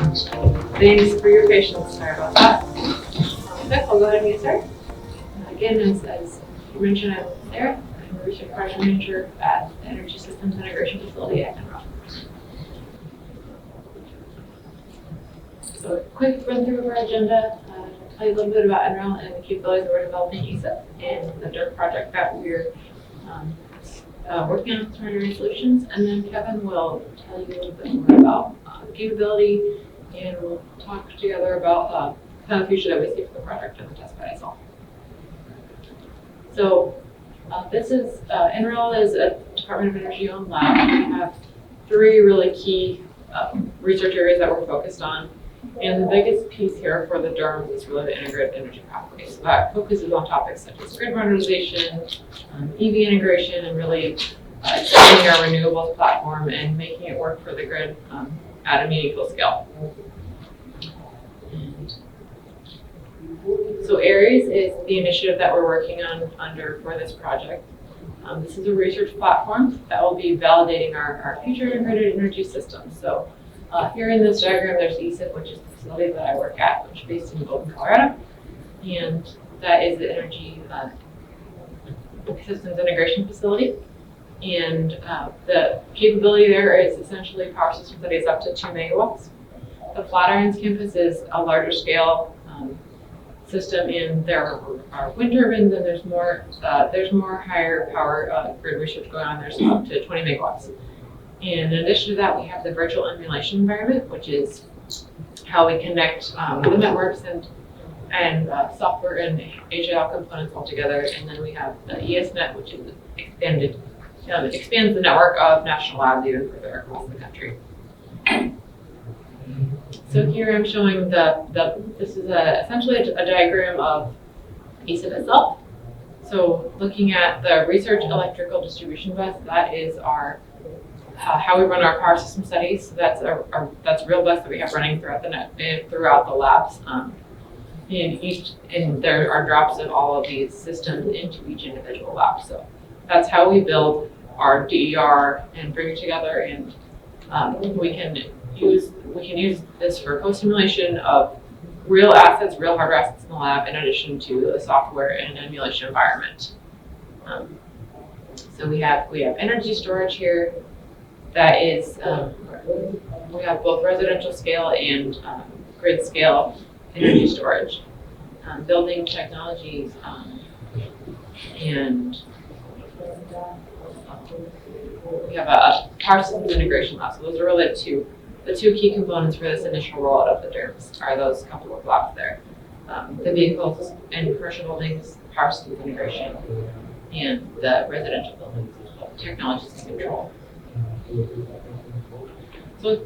Thanks for your patience. Sorry about that. Okay, I'll go ahead and get started. Again, as you mentioned, I'm Sarah. I'm a research project manager at the Energy Systems Integration Facility at NREL. So a quick run through of our agenda. Tell you a little bit about NREL and the capabilities that we're developing ESIP and the DERMS project that we're working on Smart Energy Solutions. And then Kevin will tell you a little bit more about the capability, and we'll talk together about kind of the future that we see for the project and the test bed itself. So this is, NREL is a Department of Energy owned lab. We have three really key research areas that we're focused on. And the biggest piece here for the DERMS is really the integrated energy pathway. So that focuses on topics such as grid modernization, EV integration, and really expanding our renewables platform and making it work for the grid at a meaningful scale. And so ARES is the initiative that we're working on for this project. This is a research platform that will be validating our future integrated energy systems. So here in this diagram, there's ESIP, which is the facility that I work at, which is based in Golden, Colorado. And that is the Energy Systems Integration Facility. And the capability there is essentially a power system that is up to 2 megawatts. The Flatirons campus is a larger scale system, and there are wind turbines, and there's more higher power grid research going on. There's up to 20 megawatts. And in addition to that, we have the virtual emulation environment, which is how we connect the networks and software and HAL components all together. And then we have the ESNet, which is expanded. It expands the network of national labs even further across the country. So here I'm showing this is essentially a diagram of ESIP itself. So looking at the research electrical distribution bus, that is our how we run our power system studies. So that's a real bus that we have running throughout the labs. And there are drops of all of these systems into each individual lab. So that's how we build our DER and bring it together. And we can use this for post-simulation of real assets, real hardware assets in the lab, in addition to the software and emulation environment. So we have energy storage here. That is, we have both residential scale and grid scale energy storage, building technologies, and we have a power systems integration lab. So those are really the two key components for this initial rollout of the DERMS are those couple of blocks there. The vehicles and commercial buildings, power systems integration, and the residential buildings, technologies and control. So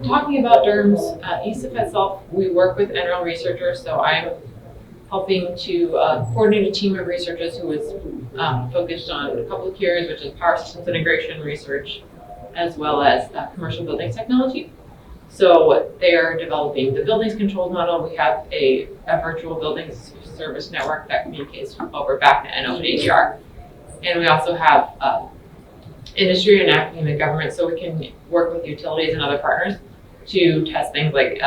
talking about DERMS, ESIP itself, we work with NREL researchers, so I'm helping to coordinate a team of researchers who is focused on a couple of key areas, which is power systems integration research, as well as commercial buildings technology. So they are developing the buildings controls model. We have a virtual buildings service network that communicates over BACnet and OpenADR. And we also have industry and academic government, so we can work with utilities and other partners to test things like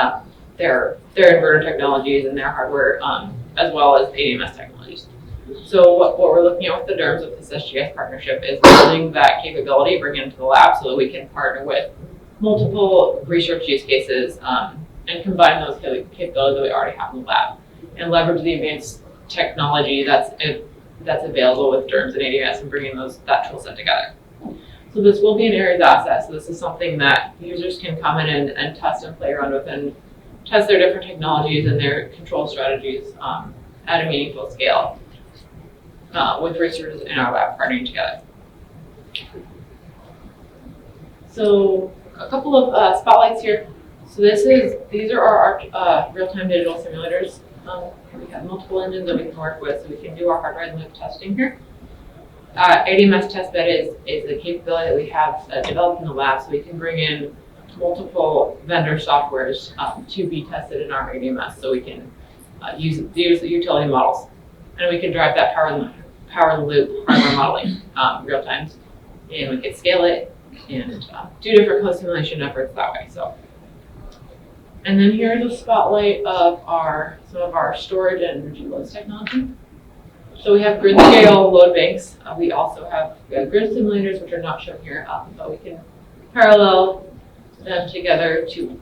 their inverter technologies and their hardware, as well as ADMS technologies. So what we're looking at with the DERMS with this SGS partnership is building that capability, bring it into the lab so that we can partner with multiple research use cases and combine those capabilities that we already have in the lab and leverage the advanced technology that's available with DERMS and ADMS and bringing that tool set together. So this will be an ARES asset. So this is something that users can come in and test and play around with and test their different technologies and their control strategies at a meaningful scale with researchers in our lab partnering together. So a couple of spotlights here. So these are our real-time digital simulators. We have multiple engines that we can work with, so we can do our hardware and loop testing here. ADMS testbed is a capability that we have developed in the lab, so we can bring in multiple vendor softwares to be tested in our ADMS, so we can use the utility models, and we can drive that power in the loop hardware modeling real time, and we can scale it and do different post simulation efforts that way. So And then here's a spotlight of some of our storage and energy loads technology. So we have grid scale load banks. We also have grid simulators, which are not shown here, but we can parallel them together to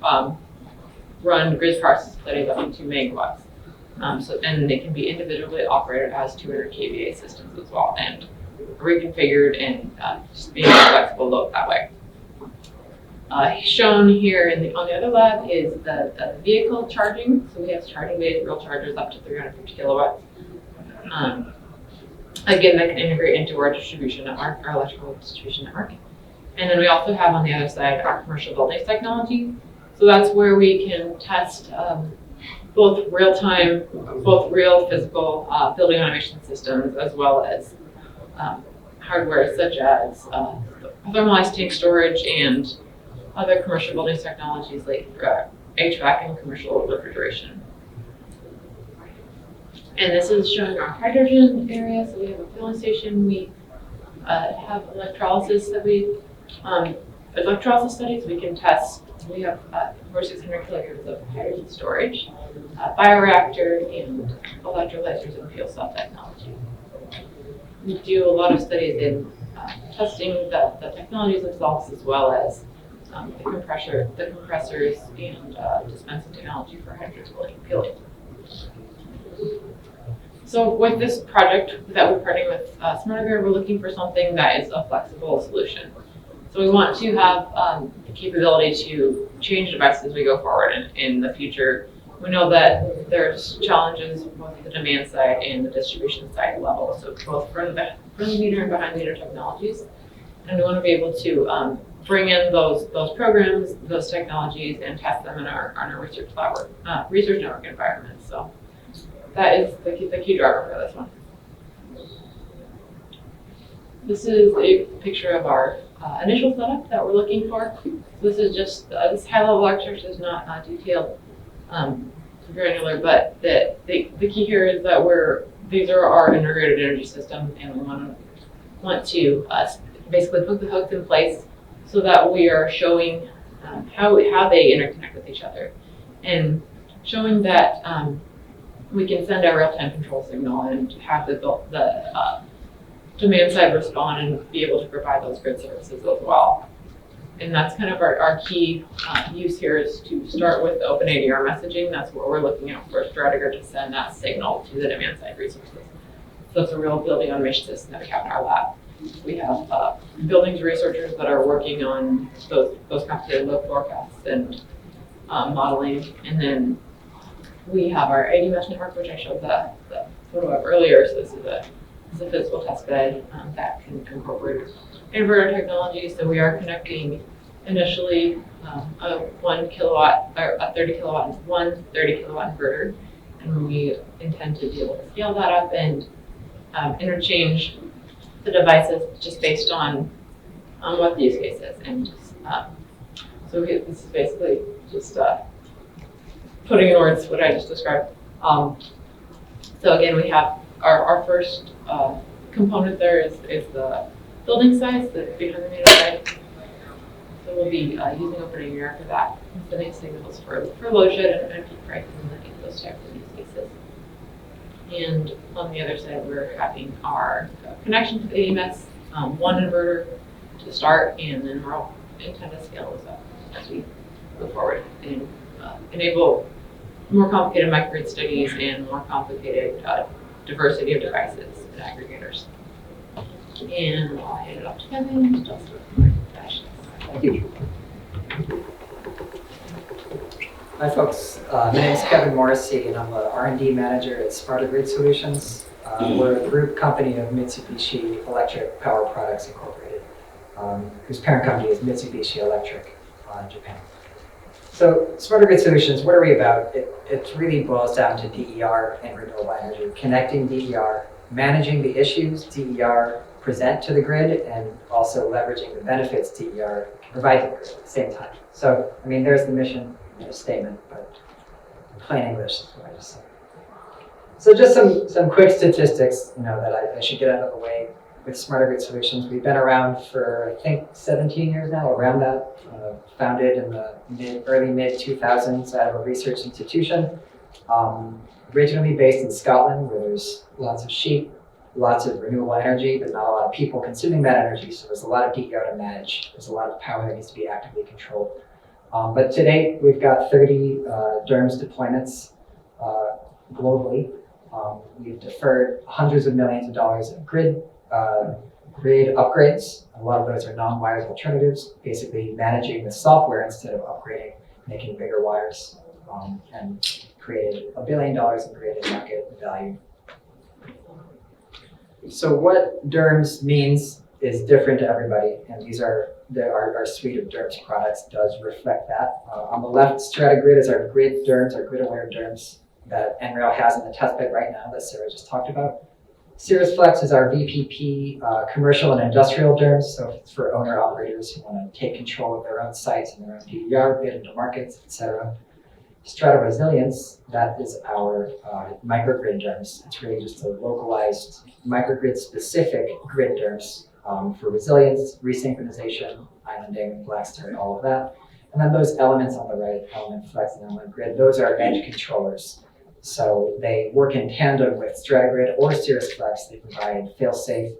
run grid processes that is up to 2 megawatts. And they can be individually operated as 200 kVA systems as well, and reconfigured and just being flexible load that way. Shown here on the other lab is the vehicle charging. So we have charging bays, real chargers up to 350 kilowatts. Again, that can integrate into our distribution network, our electrical distribution network. And then we also have on the other side our commercial buildings technology. So that's where we can test both real physical building automation systems, as well as hardware such as thermalized tank storage and other commercial buildings technologies like HVAC and commercial refrigeration. And this is showing our hydrogen area. So we have a filling station. We have electrolysis studies. We can test. We have over 600 kilograms of hydrogen storage, bioreactor, and electrolyzers and fuel cell technology. We do a lot of studies in testing the technologies themselves, as well as the compressors and dispensing technology for hydrogen fueling. So with this project that we're partnering with Smarter Grid, we're looking for something that is a flexible solution. So we want to have the capability to change devices as we go forward in the future. We know that there's challenges both the demand side and the distribution side level, so both front of the meter and behind the meter technologies. And we want to be able to bring in those programs, those technologies, and test them in our research network environment. So that is the key driver for this one. This is a picture of our initial setup that we're looking for. So this is just this high-level architecture is not detailed, granular, but the key here is that these are our integrated energy systems, and we want to basically put the hooks in place so that we are showing how they interconnect with each other, and showing that we can send a real-time control signal and have the demand side respond and be able to provide those grid services as well. And that's kind of our key use here, is to start with the open ADR messaging. That's what we're looking at for Strattegrid, to send that signal to the demand side resources. So it's a real building automation system that we have in our lab. We have buildings researchers that are working on those complicated load forecasts and modeling. And we have our AD mesh network, which I showed the photo of earlier. So this is a physical test bed that can incorporate inverter technology. So we are connecting initially a 1 kilowatt or a 30 kilowatt and one 30 kilowatt inverter, and we intend to be able to scale that up and interchange the devices just based on what the use case is. And so this is basically just putting in words what I just described. So again, we have our first component there is the building size, the behind the meter side. So we'll be using OpenADR for that, sending signals for load shed and peak prices and those types of use cases. And on the other side, we're having our connection to the AMS, one inverter to start, and then we'll intend to scale this up as we move forward and enable more complicated microgrid studies and more complicated diversity of devices and aggregators. And I'll hand it off to Kevin. Thank you. Hi folks, my name is Kevin Morrissey, and I'm an R&D manager at Smarter Grid Solutions. We're a group company of Mitsubishi Electric Power Products Incorporated, whose parent company is Mitsubishi Electric Japan. So Smarter Grid Solutions, what are we about? It really boils down to DER and renewable energy, connecting DER, managing the issues DER present to the grid, and also leveraging the benefits DER provide to the grid at the same time. So, I mean, there's the mission statement, but in plain English is what I just said. So just some quick statistics, that I should get out of the way. with Smarter Grid Solutions. We've been around for, I think, 17 years now, around that. Founded in the early mid-2000s out of a research institution. Originally based in Scotland, where there's lots of sheep, lots of renewable energy, but not a lot of people consuming that energy, so there's a lot of DEO to manage. There's a lot of power that needs to be actively controlled. But to date, we've got 30 DERMS deployments globally. We've deferred hundreds of millions of dollars of grid upgrades. A lot of those are non-wires alternatives, basically managing the software instead of upgrading, making bigger wires, and created $1 billion in grid and market value. So what DERMS means is different to everybody, and these are our suite of DERMS products does reflect that. On the left, StrataGrid is our grid DERMS, our grid-aware DERMS that NREL has in the testbed right now that Sarah just talked about. CirrusFlex is our VPP commercial and industrial DERMS, so it's for owner-operators who want to take control of their own sites and their own DVR, bid into markets, etc. Strata Resilience, that is our microgrid DERMS. It's really just a localized microgrid-specific grid DERMS for resilience, resynchronization, islanding, black start, all of that. And then those elements on the right, element flex and element grid, those are edge controllers. So they work in tandem with StrataGrid or CirrusFlex. They provide fail-safe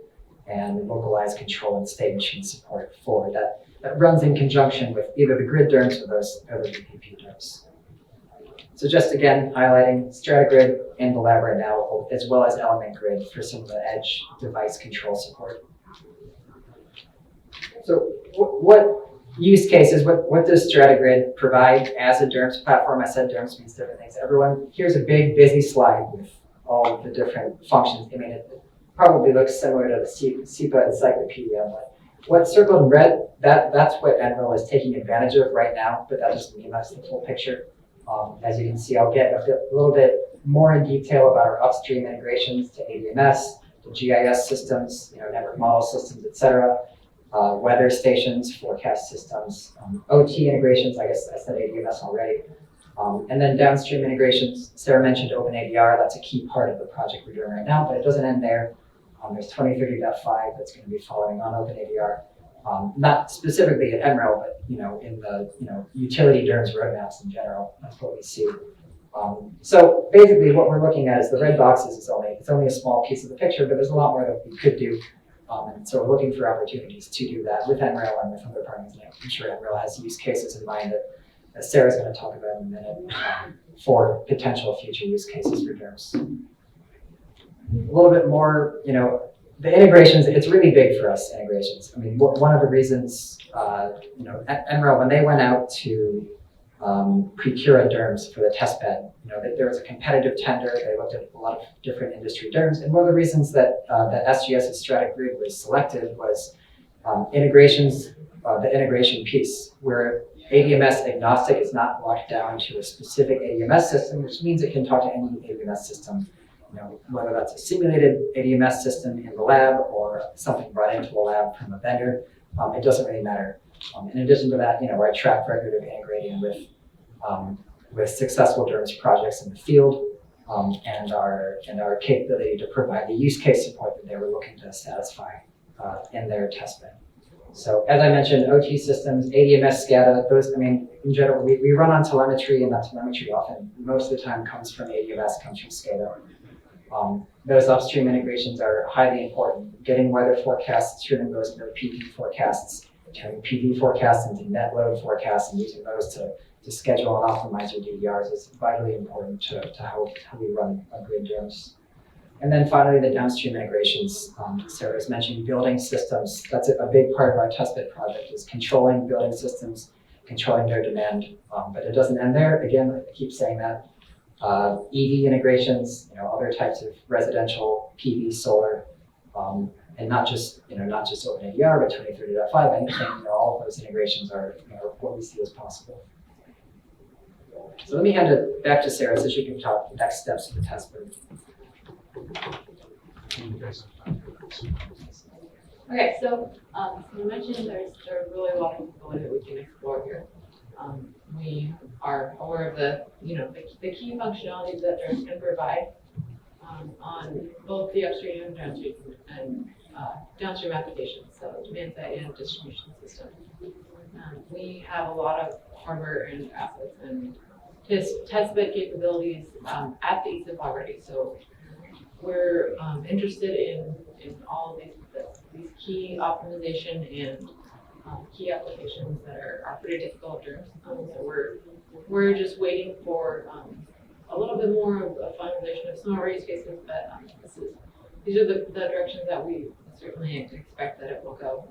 and localized control and state machine support for that. That runs in conjunction with either the grid DERMS or those other VPP DERMS. So just again, highlighting StrataGrid in the lab right now, as well as Element Grid for some of the edge device control support. So what use cases, what does StrataGrid provide as a DERMS platform? I said DERMS means different things to everyone. Here's a big, busy slide with all of the different functions. I mean, it probably looks similar to the SEPA encyclopedia, but what's circled in red, that's what NREL is taking advantage of right now, but that doesn't mean that's the full picture. As you can see, I'll get a little bit more in detail about our upstream integrations to ADMS, to GIS systems, network model systems, etc. Weather stations, forecast systems, OT integrations, I guess I said ADMS already. And then downstream integrations, Sarah mentioned OpenADR, that's a key part of the project we're doing right now, but it doesn't end there. There's 2030.5 that's going to be following on OpenADR. Not specifically at NREL, but in the utility DERMS roadmaps in general, that's what we see. So basically what we're looking at is the red boxes is only a small piece of the picture, but there's a lot more that we could do. And so we're looking for opportunities to do that with NREL and with other partners. And I'm sure NREL has use cases in mind that Sarah's going to talk about in a minute for potential future use cases for DERMS. A little bit more, the integrations, it's really big for us, integrations. I mean, one of the reasons, NREL, when they went out to procure a DERMS for the testbed, there was a competitive tender. They looked at a lot of different industry DERMS. And one of the reasons that SGS's StrataGrid was selected was integrations, the integration piece, where ADMS agnostic is not locked down to a specific ADMS system, which means it can talk to any ADMS system. Whether that's a simulated ADMS system in the lab or something brought into the lab from a vendor, it doesn't really matter. In addition to that, our track record of integrating with successful DERMS projects in the field, and our capability to provide the use case support that they were looking to satisfy in their testbed. So as I mentioned, OT systems, ADMS, SCADA, those, in general, we run on telemetry, and that telemetry often, most of the time, comes from ADMS, comes from SCADA. Those upstream integrations are highly important. Getting weather forecasts, turning those into PV forecasts, turning PV forecasts into net load forecasts, and using those to schedule and optimize your DVRs is vitally important to how we run a grid DERMS. And then finally, the downstream integrations. Sarah's mentioned building systems. That's a big part of our testbed project, is controlling building systems, controlling their demand. But it doesn't end there. Again, I keep saying that. EV integrations, other types of residential PV, solar, and not just OpenADR, but 2030.5, anything, all of those integrations are what we see as possible. So let me hand it back to Sarah so she can talk the next steps of the testbed. Okay, so you mentioned there's really a lot of capability that we can explore here. We are aware of the key functionalities that DERMS can provide. on both the upstream and downstream applications, so demand side and distribution system. We have a lot of hardware and assets and test bed capabilities at the ESIF already, so we're interested in all of these key optimization and key applications that are pretty difficult DERMS. So we're just waiting for a little bit more of a finalization of some of our use cases, but these are the directions that we certainly expect that it will go.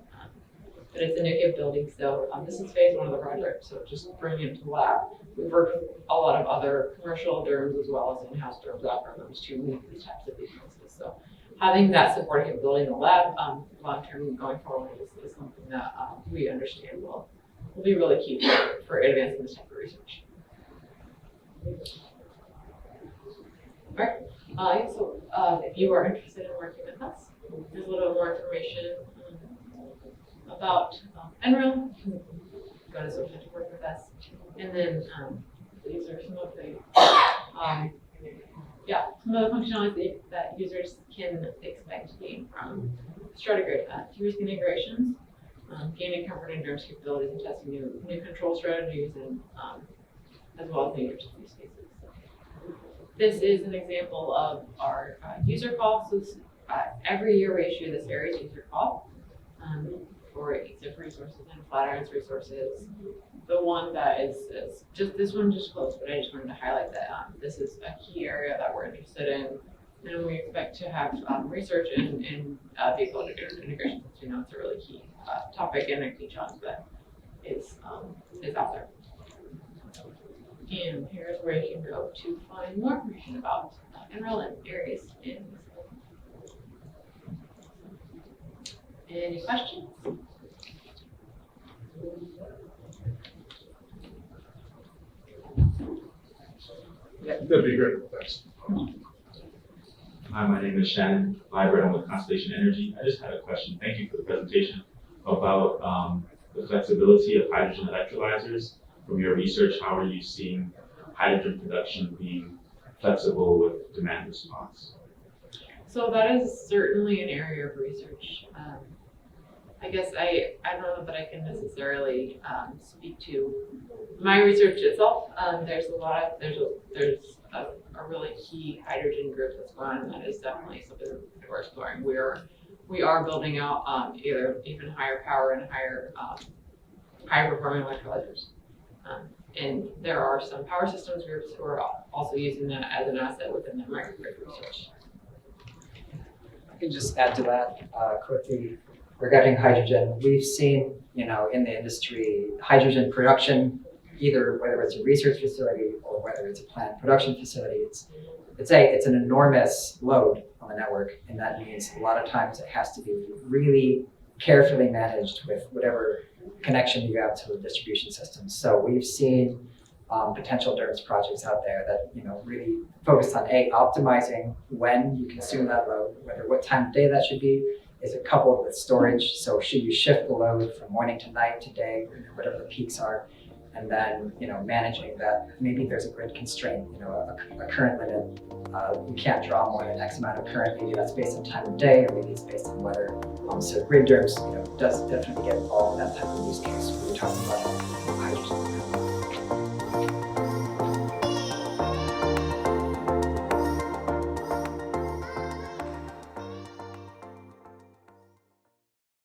But it's a new capability, so this is phase 1 of the project, so just bringing it to the lab. We've worked with a lot of other commercial DERMS as well as in-house DERMS algorithms to meet these types of use cases. So having that supporting capability in the lab long-term going forward is something that we understand will be really key for advancing this type of research. All right, so if you are interested in working with us, there's a little more information about NREL. You can go to social to work with us. And then these are some of the functionalities that users can expect to gain from StrataGrid. De-risk integrations, gaining comfort in DERMS capabilities and testing new control strategies and as well as new use cases. This is an example of our user call. So every year we issue this Aries user call for ESIF resources and Flatirons resources. The one that is just this one just closed, but I just wanted to highlight that this is a key area that we're interested in, and we expect to have research in vehicle integration. Since we know it's a really key topic and a key challenge that is out there. And here's where you can go to find more information about NREL and Aries. Any questions? That'd be great. Thanks. Hi, my name is Shannon Library. I'm with Constellation Energy. I just had a question. Thank you for the presentation about the flexibility of hydrogen electrolyzers. From your research, how are you seeing hydrogen production being flexible with demand response? So that is certainly an area of research. I guess I don't know that I can necessarily speak to my research itself. There's a really key hydrogen group that's going on. That is definitely something that we're exploring. We are building out either even higher power and higher performing electrolyzers. And there are some power systems groups who are also using that as an asset within their microgrid research. I can just add to that quickly regarding hydrogen. We've seen, in the industry, hydrogen production, either whether it's a research facility or whether it's a plant production facility, it's an enormous load on the network, and that means a lot of times it has to be really carefully managed with whatever connection you have to the distribution system. So we've seen potential DERMS projects out there that really focus on optimizing when you consume that load, what time of day that should be. Is it coupled with storage? So should you shift the load from morning to night to day, whatever the peaks are, and then managing that. Maybe there's a grid constraint, a current limit. You can't draw more than X amount of current. Maybe that's based on time of day, or maybe it's based on weather. So grid DERMS, does definitely get involved in that type of use case. We were talking about hydrogen.